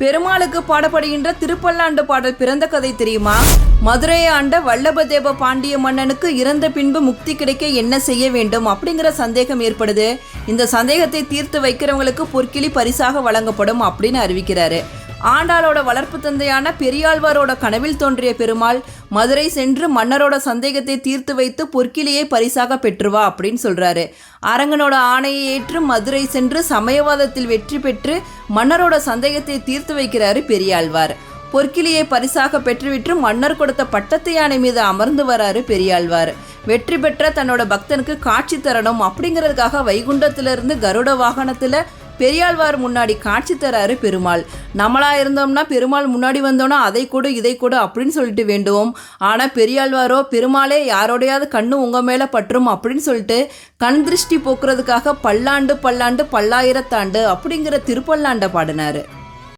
பெருமாளுக்கு பாடப்படுகின்ற திருப்பல்லாண்டு பாடல் பிறந்த கதை தெரியுமா? மதுரையை ஆண்ட வல்லபதேவ பாண்டிய மன்னனுக்கு இறந்த பின்பு முக்தி கிடைக்க என்ன செய்ய வேண்டும் அப்படிங்கிற சந்தேகம் ஏற்படுது. இந்த சந்தேகத்தை தீர்த்து வைக்கிறவங்களுக்கு பொற்கிளி பரிசாக வழங்கப்படும் அப்படின்னு அறிவிக்கிறாரு. ஆண்டாளோட வளர்ப்பு தந்தையான பெரியாழ்வாரோட கனவில் தோன்றிய பெருமாள் மதுரை சென்று மன்னரோட சந்தேகத்தை தீர்த்து வைத்து பொற்கிளியை பரிசாக பெற்றுவா அப்படின்னு சொல்றாரு. அரங்கனோட ஆணையை ஏற்று மதுரை சென்று சமயவாதத்தில் வெற்றி பெற்று மன்னரோட சந்தேகத்தை தீர்த்து வைக்கிறாரு பெரியாழ்வார். பொற்கிளியை பரிசாக பெற்றுவிட்டு மன்னர் கொடுத்த பட்டத்து யானை மீது அமர்ந்து வராரு பெரியாழ்வார். வெற்றி பெற்ற தன்னோட பக்தனுக்கு காட்சி தரணும் அப்படிங்கிறதுக்காக வைகுண்டத்திலிருந்து கருட வாகனத்தில் பெரியாழ்வார் முன்னாடி காட்சி தராரு பெருமாள். நம்மளா இருந்தோம்னா பெருமாள் முன்னாடி வந்தோன்னா அதை கொடு இதை கொடு அப்படின்னு சொல்லிட்டு வேண்டுவோம். ஆனால் பெரியாழ்வாரோ பெருமாளே யாரோடையாவது கண்ணு உங்கள் மேலே பற்றும் அப்படின்னு சொல்லிட்டு கண் திருஷ்டி போக்குறதுக்காக பல்லாண்டு பல்லாண்டு பல்லாயிரத்தாண்டு அப்படிங்கிற திருப்பல்லாண்டை பாடினாரு.